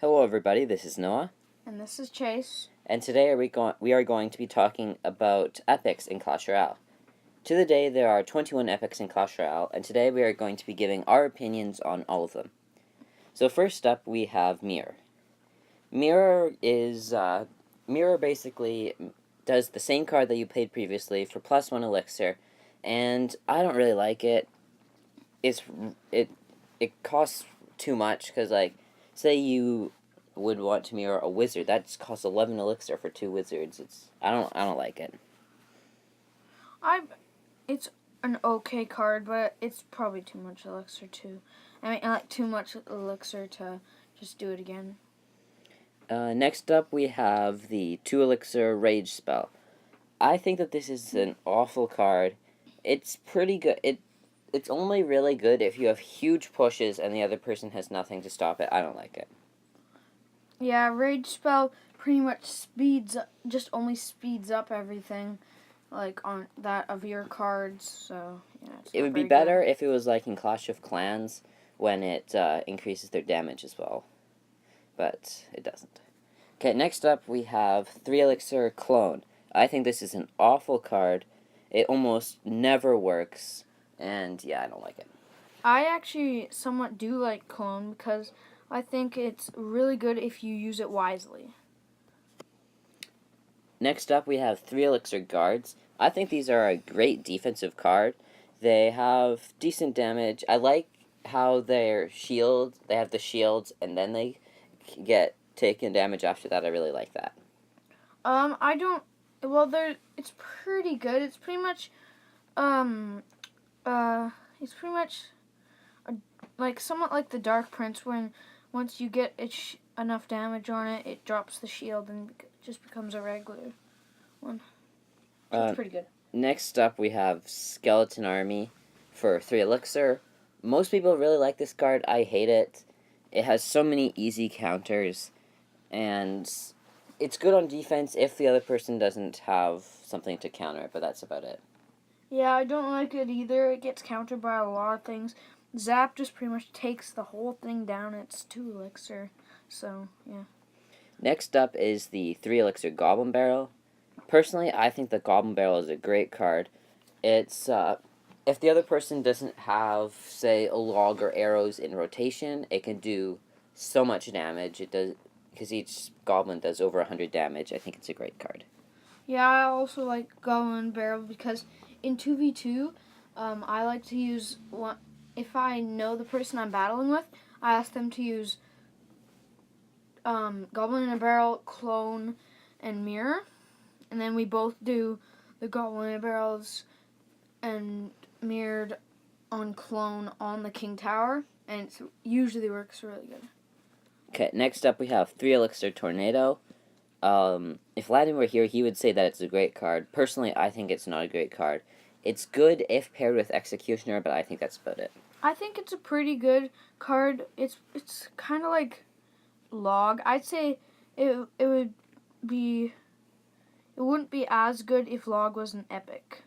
Hello everybody, this is Noah. And this is Chase. And today we are going to be talking about epics in Clash Royale. To the day there are 21 epics in Clash Royale, and today we are going to be giving our opinions on all of them. So first up we have Mirror. Mirror basically does the same card that you played previously for +1 elixir, and I don't really like it. It costs too much, because say you would want to mirror a wizard, that costs 11 elixir for 2 wizards. I don't like it. It's an okay card, but it's probably too much elixir too. Too much elixir to just do it again. Next up we have the 2 elixir rage spell. I think that this is an awful card. It's pretty good. It's only really good if you have huge pushes and the other person has nothing to stop it. I don't like it. Yeah, rage spell pretty much only speeds up everything, like on that of your cards. So yeah, It would be better if it was like in Clash of Clans, when it increases their damage as well, but it doesn't. Okay, next up we have 3 elixir clone. I think this is an awful card. It almost never works, and yeah, I don't like it. I actually somewhat do like clone because I think it's really good if you use it wisely. Next up we have 3 elixir guards. I think these are a great defensive card. They have decent damage. I like how they have the shields and then they get taken damage after that. I really like that. I don't. Well, it's pretty good. It's pretty much, like somewhat like the Dark Prince, when once you get enough damage on it, it drops the shield and just becomes a regular one. So it's pretty good. Next up we have Skeleton Army for 3 elixir. Most people really like this card. I hate it. It has so many easy counters, and it's good on defense if the other person doesn't have something to counter it, but that's about it. Yeah, I don't like it either. It gets countered by a lot of things. Zap just pretty much takes the whole thing down. It's 2 elixir, so yeah. Next up is the 3 elixir Goblin Barrel. Personally, I think the Goblin Barrel is a great card. It's if the other person doesn't have, say, a log or arrows in rotation, it can do so much damage. It does, because each goblin does over 100 damage. I think it's a great card. Yeah, I also like Goblin Barrel because in 2v2, I like to use one. If I know the person I'm battling with, I ask them to use Goblin in a Barrel, Clone, and Mirror. And then we both do the Goblin in a Barrels and Mirrored on Clone on the King Tower. And it usually works really good. Okay, next up we have 3 elixir Tornado. If Latin were here, he would say that it's a great card. Personally, I think it's not a great card. It's good if paired with Executioner, but I think that's about it. I think it's a pretty good card. It's kind of like Log. I'd say it wouldn't be as good if Log was an epic.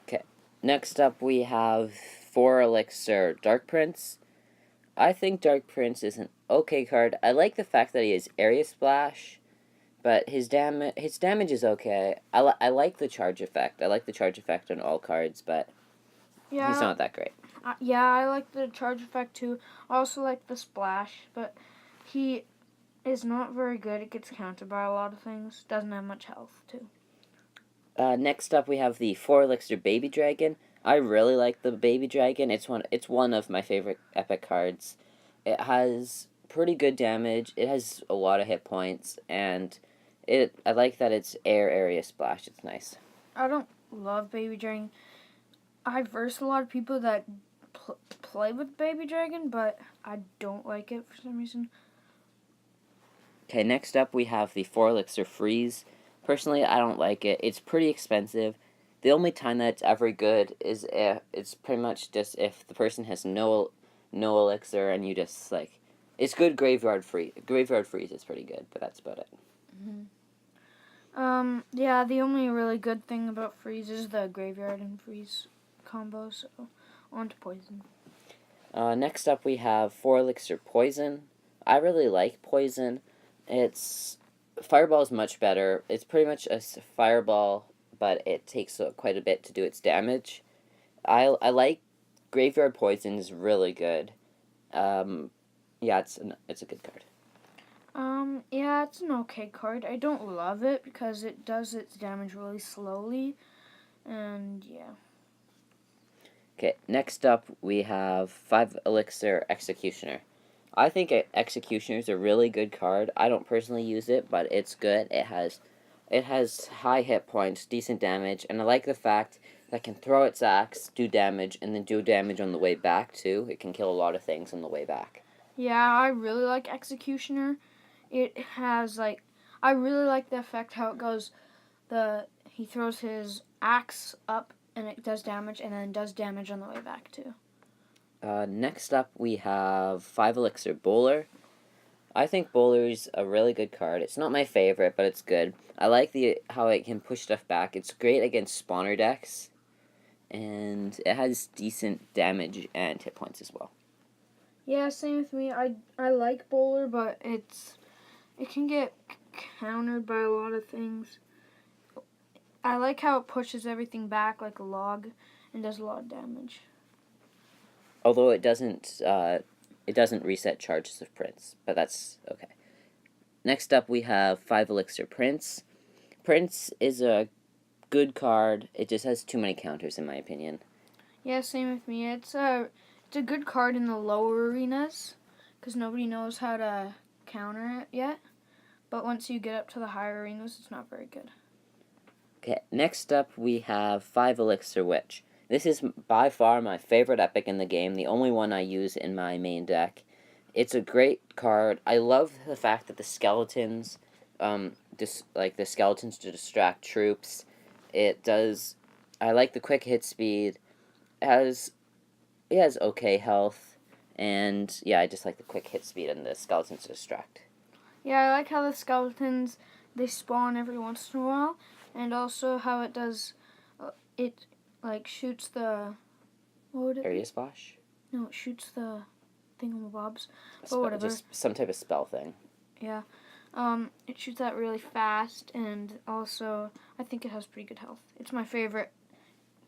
Okay, next up we have 4 elixir Dark Prince. I think Dark Prince is an okay card. I like the fact that he has Area Splash, but his damage is okay. I like the charge effect. I like the charge effect on all cards, but yeah, he's not that great. Yeah, I like the charge effect too. I also like the splash, but he is not very good. It gets countered by a lot of things. Doesn't have much health too. Next up we have the 4 elixir Baby Dragon. I really like the Baby Dragon. It's one of my favorite epic cards. It has pretty good damage. It has a lot of hit points, and I like that it's Area Splash. It's nice. I don't love Baby Dragon. I versed a lot of people that play with Baby Dragon, but I don't like it for some reason. Okay, next up we have the 4 elixir Freeze. Personally, I don't like it. It's pretty expensive. The only time that it's ever good is it's pretty much just if the person has no elixir and you just it's good Graveyard Freeze. Graveyard Freeze is pretty good, but that's about it. Yeah, the only really good thing about Freeze is the Graveyard and Freeze combo, so on to Poison. Next up we have 4 elixir Poison. I really like poison. It's fireball is much better. It's pretty much a fireball, but it takes quite a bit to do its damage. I like graveyard poison is really good. Um, yeah, it's a good card. Yeah, it's an okay card. I don't love it because it does its damage really slowly, and yeah. Okay, next up we have 5 Elixir Executioner. I think Executioner is a really good card. I don't personally use it, but it's good. It has high hit points, decent damage, and I like the fact that it can throw its axe, do damage, and then do damage on the way back too. It can kill a lot of things on the way back. Yeah, I really like Executioner. It has like I really like the effect how it goes. He throws his axe up and it does damage, and then does damage on the way back too. Next up we have 5 Elixir Bowler. I think Bowler's a really good card. It's not my favorite, but it's good. I like the how it can push stuff back. It's great against spawner decks, and it has decent damage and hit points as well. Yeah, same with me. I like Bowler, but it can get countered by a lot of things. I like how it pushes everything back like a log and does a lot of damage. Although it doesn't reset charges of Prince, but that's okay. Next up, we have 5 Elixir Prince. Prince is a good card. It just has too many counters, in my opinion. Yeah, same with me. It's a good card in the lower arenas because nobody knows how to counter it yet. But once you get up to the higher arenas, it's not very good. Okay, next up, we have 5 Elixir Witch. This is by far my favorite epic in the game, the only one I use in my main deck. It's a great card. I love the fact that the skeletons, like the skeletons to distract troops. It does. I like the quick hit speed. It has okay health, and yeah, I just like the quick hit speed and the skeletons to distract. Yeah, I like how the skeletons they spawn every once in a while, and also how it does. It like shoots the what would it Area be? splash. No, it shoots the thingamabobs. But whatever. Just some type of spell thing. Yeah. It shoots that really fast, and also I think it has pretty good health. It's my favorite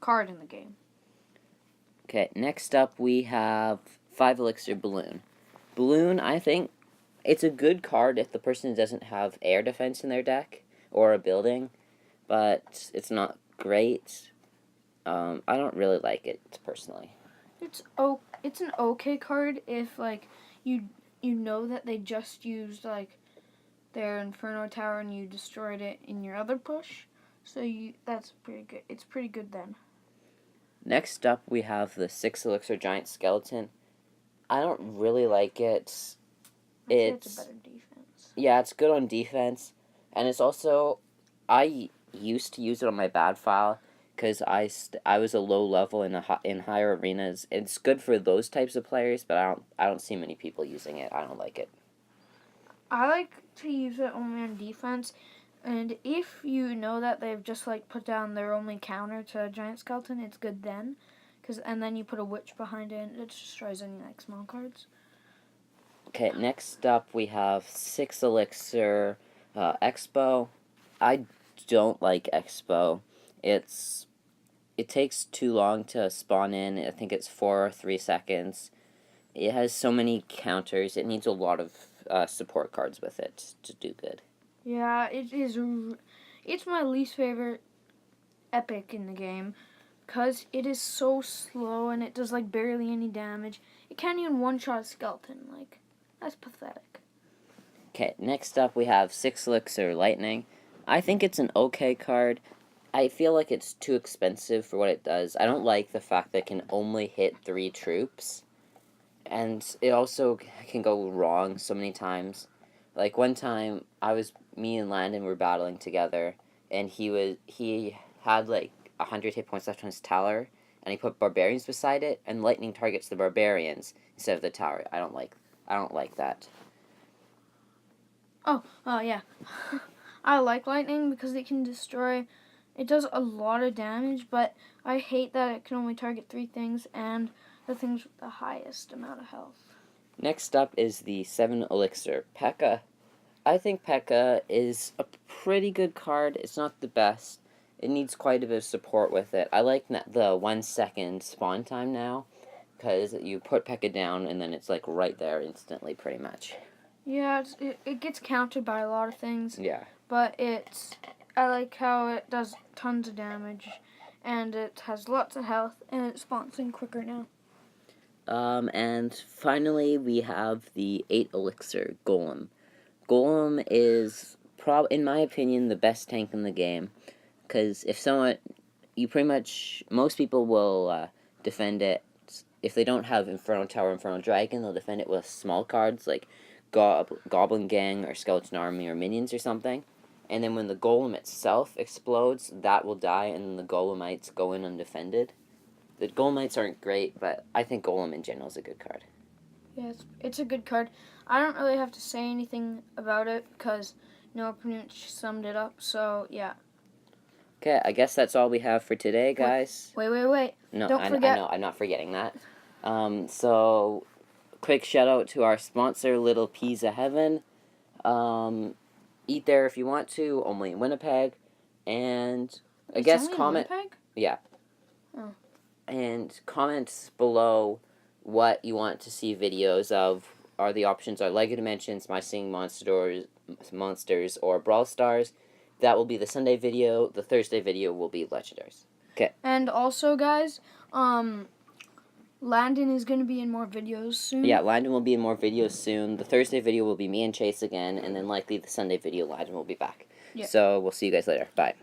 card in the game. Okay, next up we have 5 Elixir Balloon. Balloon, I think it's a good card if the person doesn't have air defense in their deck or a building, but it's not great. I don't really like it personally. It's an okay card if like you you know that they just used like their Inferno Tower and you destroyed it in your other push. So that's pretty good. It's pretty good then. Next up we have the 6 Elixir Giant Skeleton. I don't really like it. I'd say it's a better defense. Yeah, it's good on defense, and it's also I used to use it on my bad file because I was a low level in higher arenas. It's good for those types of players, but I don't see many people using it. I don't like it. I like to use it only on defense, and if you know that they've just like put down their only counter to a giant skeleton, it's good then, and then you put a witch behind it, and it destroys any like small cards. Okay, next up we have 6 Elixir Expo. I don't like Expo. It's it takes too long to spawn in. I think it's 4 or 3 seconds. It has so many counters. It needs a lot of support cards with it to do good. Yeah, it is. It's my least favorite epic in the game because it is so slow and it does like barely any damage. It can't even one-shot a skeleton. Like, that's pathetic. Okay, next up we have 6 Elixir Lightning. I think it's an okay card. I feel like it's too expensive for what it does. I don't like the fact that it can only hit 3 troops. And it also can go wrong so many times. Like one time, me and Landon were battling together, and he had like 100 hit points left on his tower, and he put barbarians beside it, and lightning targets the barbarians instead of the tower. I don't like that. Oh, yeah. I like lightning because it can destroy. It does a lot of damage, but I hate that it can only target 3 things and the things with the highest amount of health. Next up is the 7 Elixir P.E.K.K.A. I think P.E.K.K.A is a pretty good card. It's not the best. It needs quite a bit of support with it. I like the 1 second spawn time now, because you put P.E.K.K.A down and then it's like right there instantly, pretty much. Yeah, it gets countered by a lot of things. Yeah. But I like how it does tons of damage, and it has lots of health, and it spawns in quicker now. And finally we have the 8 Elixir Golem. Golem is, in my opinion, the best tank in the game, because most people will defend it. If they don't have Inferno Tower, Inferno Dragon, they'll defend it with small cards like Goblin Gang or Skeleton Army or Minions or something. And then when the Golem itself explodes, that will die, and then the Golemites go in undefended. The Golemites aren't great, but I think Golem in general is a good card. Yeah, it's a good card. I don't really have to say anything about it because Noah pretty much summed it up, so yeah. Okay, I guess that's all we have for today, guys. Wait. No, Don't forget. I know, I'm not forgetting that. So, quick shout out to our sponsor, Little Peas of Heaven. Eat there if you want to, only in Winnipeg. And I It's guess only in comment. Winnipeg? Yeah. Oh. And comment below what you want to see videos of. The options are Lego Dimensions, My Singing Monsters, or Brawl Stars. That will be the Sunday video. The Thursday video will be Legendaries. Okay. And also, guys, Landon is going to be in more videos soon. Yeah, Landon will be in more videos soon. The Thursday video will be me and Chase again, and then likely the Sunday video, Landon will be back. Yeah. So we'll see you guys later. Bye.